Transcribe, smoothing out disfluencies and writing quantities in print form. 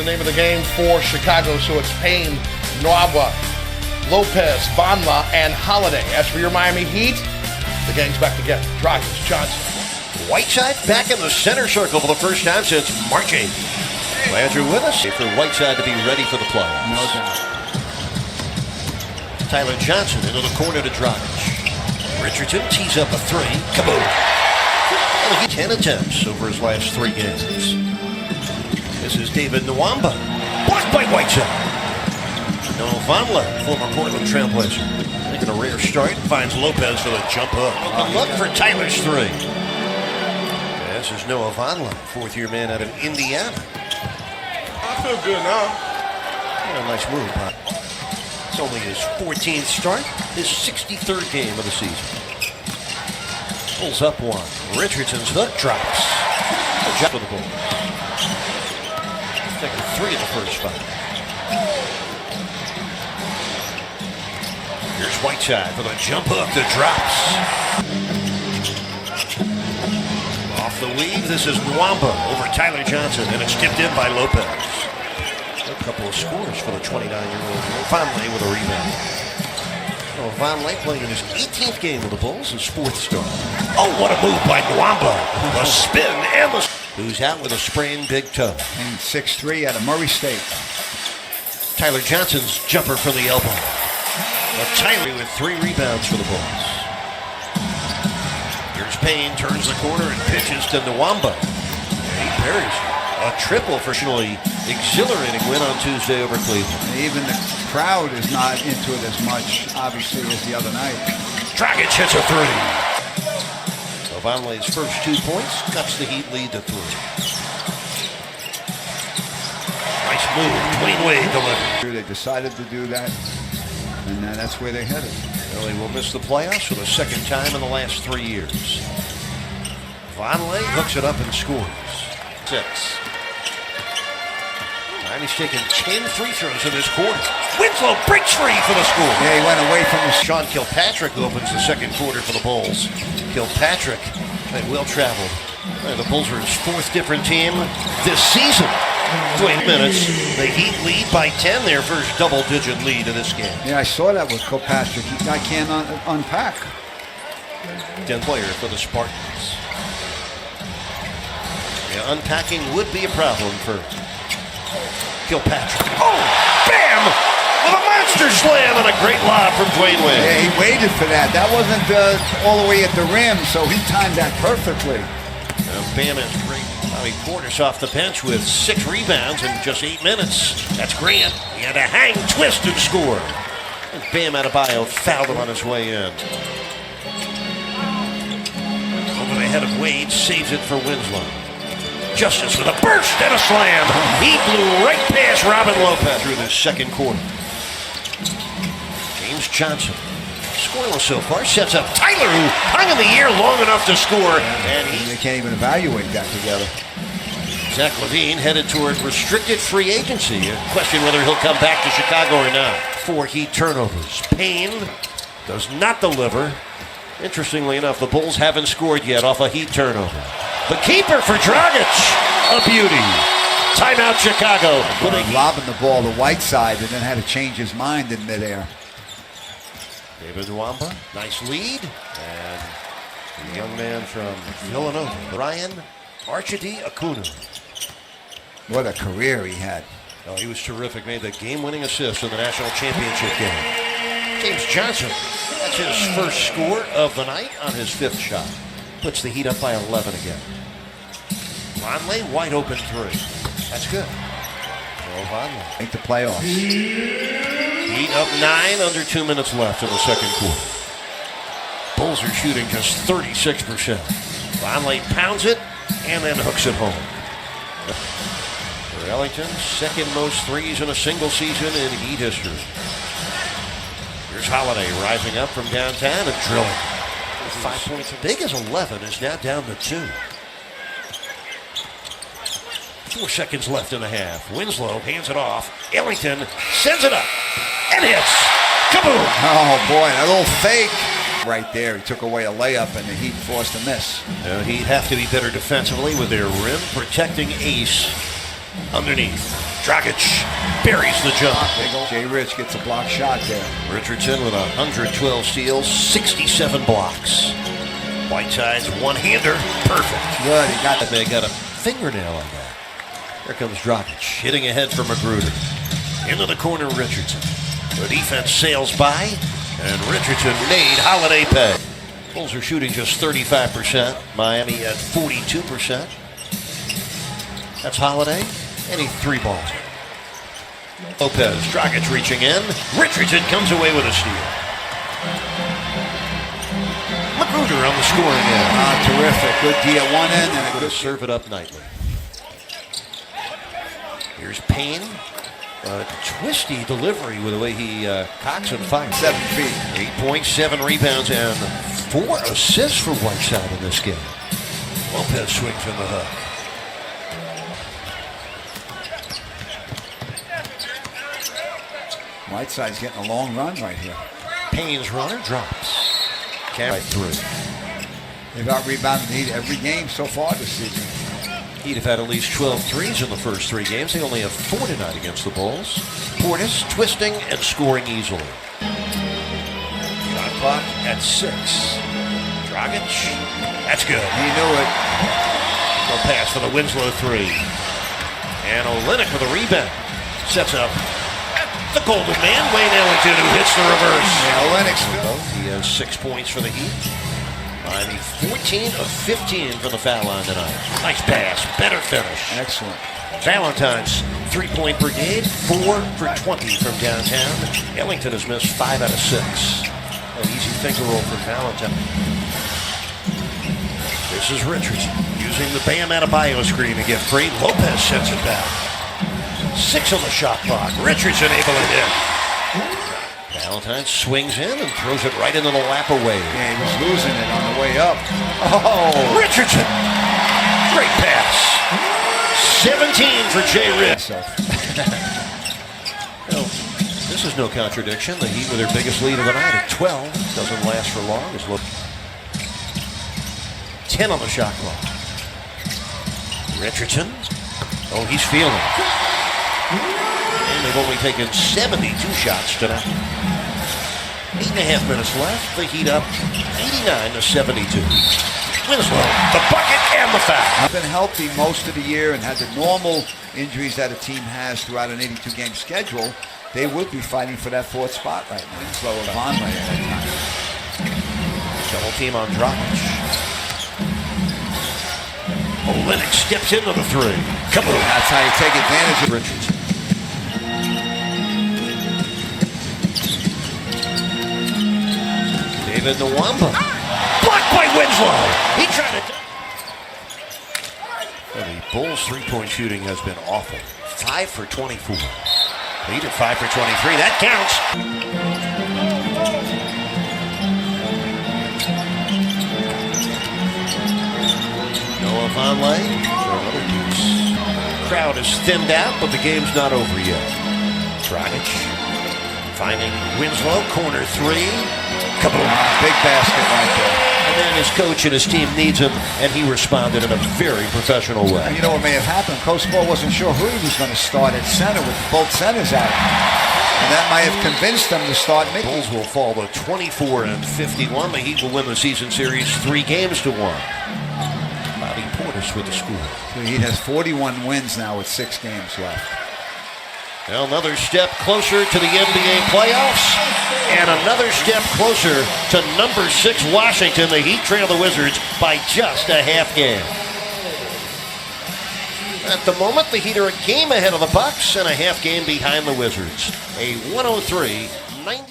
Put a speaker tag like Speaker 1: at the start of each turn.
Speaker 1: the name of the game for Chicago, so it's Payne, Nwaba, Lopez, Vonla, and Holiday. As for your Miami Heat, the gang's back together. Dragic, Johnson.
Speaker 2: Whiteside back in the center circle for the first time since March 8th. Glad you're with us. For Whiteside to be ready for the playoffs.
Speaker 3: No doubt.
Speaker 2: Tyler Johnson into the corner to Dragic. Richardson tees up a three. Kaboom. And 10 attempts over his last 3 games. This is David Nwaba. Blocked by Whiteside. No, Vonla, former Portland Trailblazer. Making a rare start. Finds Lopez for the jump hook. Good luck for Tyler's three. This is Noah Vonla, fourth-year man out of Indiana.
Speaker 1: I feel good now.
Speaker 2: Yeah, nice move, Pop. It's only his 14th start, his 63rd game of the season. Pulls up one. Richardson's hook drops. Good job for the Bulls. Taking 3 of the first 5. Here's Whiteside for the jump hook that drops. Off the weave, this is Nwaba over Tyler Johnson, and it's tipped in by Lopez. A couple of scores for the 29-year-old. Vonleh with a rebound. Oh, Vonleh playing in his 18th game with the Bulls, his 4th start. Oh, what a move by Nwaba. The spin and the... Who's out with a sprained big toe.
Speaker 3: And 6'3" out of Murray State.
Speaker 2: Tyler Johnson's jumper from the elbow. Tyler with 3 rebounds for the Bulls. Here's Payne, turns the corner and pitches to Nwaba. He parries. A triple for an exhilarating win on Tuesday over Cleveland.
Speaker 3: Even the crowd is not into it as much, obviously, as the other night.
Speaker 2: Dragic hits a 3. So Vonleh's first 2 points cuts the Heat lead to 3. Nice move. Dwayne Wade delivered.
Speaker 3: They decided to do that, and that's where they headed.
Speaker 2: Well, they will miss the playoffs for the 2nd time in the last 3 years. Vonleh hooks it up and scores. 6. He's taken 10 free throws in this quarter. Winslow breaks free for the score.
Speaker 3: Yeah, he went away from the...
Speaker 2: Sean Kilpatrick opens the 2nd quarter for the Bulls. Kilpatrick, well traveled. The Bulls are his 4th different team this season. 20 minutes. The Heat lead by 10, their first double-digit lead in this game.
Speaker 3: Yeah, I saw that with Kilpatrick. I can't unpack.
Speaker 2: 10th player for the Spartans. Yeah, unpacking would be a problem for Kilpatrick. Oh, bam! With a monster slam and a great lob from Dwayne Wade.
Speaker 3: Yeah, he waited for that. That wasn't all the way at the rim, so he timed that perfectly.
Speaker 2: Bam is great. Bobby Portis off the bench with 6 rebounds in just 8 minutes. That's Grant. He had a hang, twist, and score. And Bam Adebayo fouled him on his way in. Over the head of Wade, saves it for Winslow. Justice with a burst and a slam. He blew right past Robin Lopez through the 2nd quarter. James Johnson, scoreless so far, sets up Tyler, who hung in the air long enough to score. And
Speaker 3: they can't even evaluate that together.
Speaker 2: Zach LaVine headed toward restricted free agency. A question whether he'll come back to Chicago or not. 4 Heat turnovers. Payne does not deliver. Interestingly enough, the Bulls haven't scored yet off a Heat turnover. The keeper for Dragic, a beauty. Timeout Chicago.
Speaker 3: Lobbing the ball to Whiteside and then had to change his mind in midair.
Speaker 2: David Nwaba, nice lead. And the young man from Villanova, Ryan Archidi-Akunu.
Speaker 3: What a career he had.
Speaker 2: Oh, he was terrific. Made the game-winning assist in the national championship game. James Johnson, that's his first score of the night on his 5th shot. Puts the Heat up by 11 again. Vonleh, wide open 3. That's good. So Vonleh.
Speaker 3: Make the playoffs.
Speaker 2: Heat up 9, under 2 minutes left in the 2nd quarter. Bulls are shooting just 36%. Vonleh pounds it and then hooks it home. For Ellington, 2nd most threes in a single season in Heat history. Here's Holiday rising up from downtown and drilling. 5 points. Big as 11 is now down to 2. 4 seconds left in the half. Winslow hands it off. Ellington sends it up and hits. Kaboom!
Speaker 3: Oh boy, that little fake. Right there, he took away a layup and the Heat forced a miss.
Speaker 2: He'd have to be better defensively with their rim protecting ace. Underneath. Dragic buries the jump.
Speaker 3: Jay Rich gets a block shot there.
Speaker 2: Richardson with 112 steals, 67 blocks. Whiteside's one-hander, perfect.
Speaker 3: Good, he got
Speaker 2: They got a fingernail on that. Here comes Dragic, hitting ahead from Magruder. Into the corner, Richardson. The defense sails by, and Richardson made Holiday pay. Bulls are shooting just 35%. Miami at 42%. That's Holiday, and he 3 balls. Lopez, Dragic reaching in. Richardson comes away with a steal. Magruder on the scoring end.
Speaker 3: terrific. Good D at one end and a
Speaker 2: Going
Speaker 3: good
Speaker 2: to serve it up nightly. Here's Payne. Twisty delivery with the way he cocks and fires.
Speaker 3: 7 feet.
Speaker 2: 8.7 rebounds and 4 assists for Whiteside in this game. Lopez swings in the hook.
Speaker 3: Whiteside's getting a long run right here.
Speaker 2: Payne's runner drops. Carry through.
Speaker 3: They've out-rebounded the Heat every game so far this season.
Speaker 2: Heat have had at least 12 threes in the first 3 games. They only have 4 tonight against the Bulls. Portis twisting and scoring easily. Shot clock at 6. Dragic. That's good.
Speaker 3: He knew it.
Speaker 2: No pass for the Winslow 3. And Olynyk with a rebound. Sets up the golden man, Wayne Ellington, who hits the reverse.
Speaker 3: Yeah, Olynyk still.
Speaker 2: He has 6 points for the Heat. Miami 14 of 15 from the foul line tonight. Nice pass, better finish.
Speaker 3: Excellent.
Speaker 2: Valentine's 3-point brigade, 4 for 20 from downtown. Ellington has missed 5 out of 6. An easy finger roll for Valentine. This is Richardson using the Bam Adebayo screen to get free. Lopez sends it back. 6 on the shot clock. Richardson able to hit. Valentine swings in and throws it right into the lap of Wade.
Speaker 3: Yeah, he was losing it on the way up. Oh!
Speaker 2: Richardson! Great pass. 17 for Jay Rich. Well, this is no contradiction. The Heat with their biggest lead of the night at 12. Doesn't last for long. It's 10 on the shot clock. Richardson. Oh, he's feeling it. And they've only taken 72 shots tonight. 8.5 minutes left. The Heat up 89 to 72. Winslow, the bucket and the foul.
Speaker 3: I've been healthy most of the year and had the normal injuries that a team has throughout an 82-game schedule. They would be fighting for that 4th spot right now. Winslow and Vonleh at that time.
Speaker 2: Double team on Dragic. Olynyk steps into the 3. Come on.
Speaker 3: That's how you take advantage of
Speaker 2: Richardson. David Nwamba. Blocked by Winslow. He tried to... Well, the Bulls' 3-point shooting has been awful. 5 for 24. Lead at 5 for 23. That counts. Noah Vonleh for another deuce. Crowd is thinned out, but the game's not over yet. Dragic finding Winslow, corner 3. Kaboom.
Speaker 3: Big basket right there.
Speaker 2: And then his coach and his team needs him, and he responded in a very professional way.
Speaker 3: And you know what may have happened? Coach Ball wasn't sure who he was going to start at center with both centers out. And that might have convinced them to start Mickey.
Speaker 2: Bulls will fall to 24 and 51. The Heat will win the season series 3 games to 1. Bobby Portis with the score.
Speaker 3: The Heat has 41 wins now with 6 games left.
Speaker 2: Well, another step closer to the NBA playoffs, and another step closer to number 6 Washington. The Heat trail the Wizards by just a half game. At the moment, the Heat are a game ahead of the Bucks and a half game behind the Wizards. A 103-90.